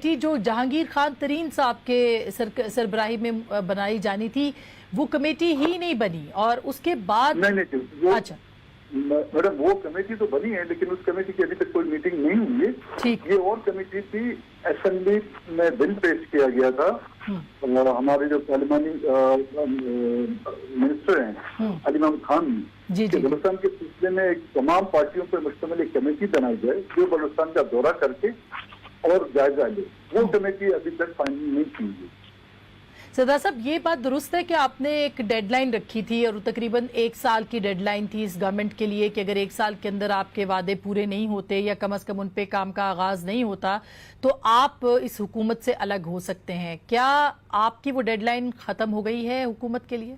Committee جو جہانگیر خان ترین صاحب کے سربراہی میں بنائی جانی تھی وہ کمیٹی ہی نہیں بنی، اور اس کے بعد نہیں اچھا میڈم وہ کمیٹی تو بنی ہے لیکن اس کمیٹی کی ابھی تک کوئی میٹنگ نہیں ہوئی ہے. یہ اور کمیٹی تھی، اسمبلی میں بل پیش کیا گیا تھا. ہمارے جو پارلیمانی منسٹر ہیں علی محمد خان کہ بلوچستان کے سلسلے میں ایک تمام پارٹیوں پر مشتمل ایک کمیٹی بنائی جائے جو بلوچستان کا دورہ کر کے اور جائزہ لے. وہ کمیٹی ابھی تک فائنل نہیں کی گئی. سردار صاحب یہ بات درست ہے کہ آپ نے ایک ڈیڈ لائن رکھی تھی اور تقریباً 1 سال کی ڈیڈ لائن تھی اس گورنمنٹ کے لیے کہ اگر 1 سال کے اندر آپ کے وعدے پورے نہیں ہوتے یا کم از کم ان پہ کام کا آغاز نہیں ہوتا تو آپ اس حکومت سے الگ ہو سکتے ہیں. کیا آپ کی وہ ڈیڈ لائن ختم ہو گئی ہے حکومت کے لیے؟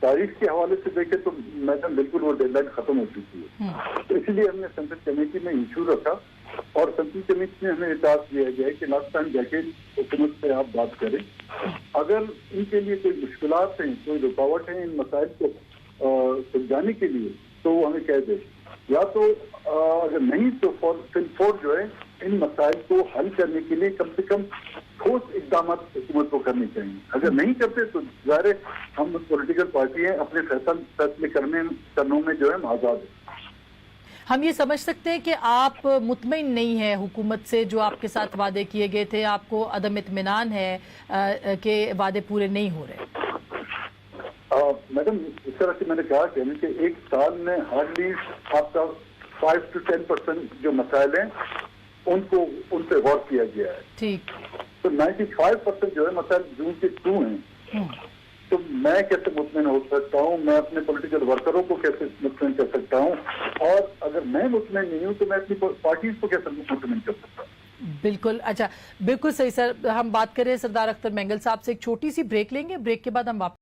تاریخ کے حوالے سے دیکھیں تو میڈم بالکل وہ ڈیڈ لائن ختم ہو چکی ہے. تو اسی لیے ہم نے سینٹرل کمیٹی میں ایشو رکھا اور سینٹرل کمیٹی نے ہمیں اطلاع دیا گیا کہ لاسٹ ٹائم جا کے حکومت سے آپ بات کریں. اگر ان کے لیے کوئی مشکلات ہیں، کوئی رکاوٹ ہیں ان مسائل کو سلجھانے کے لیے تو وہ ہمیں کہہ دیں، یا تو اگر نہیں تو فور جو ہے ان مسائل کو حل کرنے کے لیے کم سے کم ٹھوس اقدامات حکومت کو کرنے چاہیے. اگر نہیں کرتے تو ظاہر ہے ہم پولیٹیکل پارٹی ہیں، اپنے فیصلے کرنے میں جو ہے آزاد ہے. ہم یہ سمجھ سکتے ہیں کہ آپ مطمئن نہیں ہیں حکومت سے، جو آپ کے ساتھ وعدے کیے گئے تھے آپ کو عدم اطمینان ہے کہ وعدے پورے نہیں ہو رہے؟ میڈم اس طرح سے میں نے کہا کہ 1 سال میں ہارڈلی آپ کا 5 to 10% جو مسائل ہیں ان پہ غور کیا گیا ہے. ٹھیک. تو 95% جو ہے مسائل جون کے 2 ہیں. تو میں کیسے مطمئن ہو سکتا ہوں؟ میں اپنے پولیٹیکل ورکروں کو کیسے مطمئن کر سکتا ہوں؟ اور اگر میں مطمئن نہیں ہوں تو میں اپنی پارٹیز کو کیسے مطمئن کر سکتا ہوں؟ بالکل. اچھا بالکل صحیح سر. ہم بات کر رہے ہیں سردار اختر مینگل صاحب سے. ایک چھوٹی سی بریک لیں گے، بریک کے بعد ہم واپس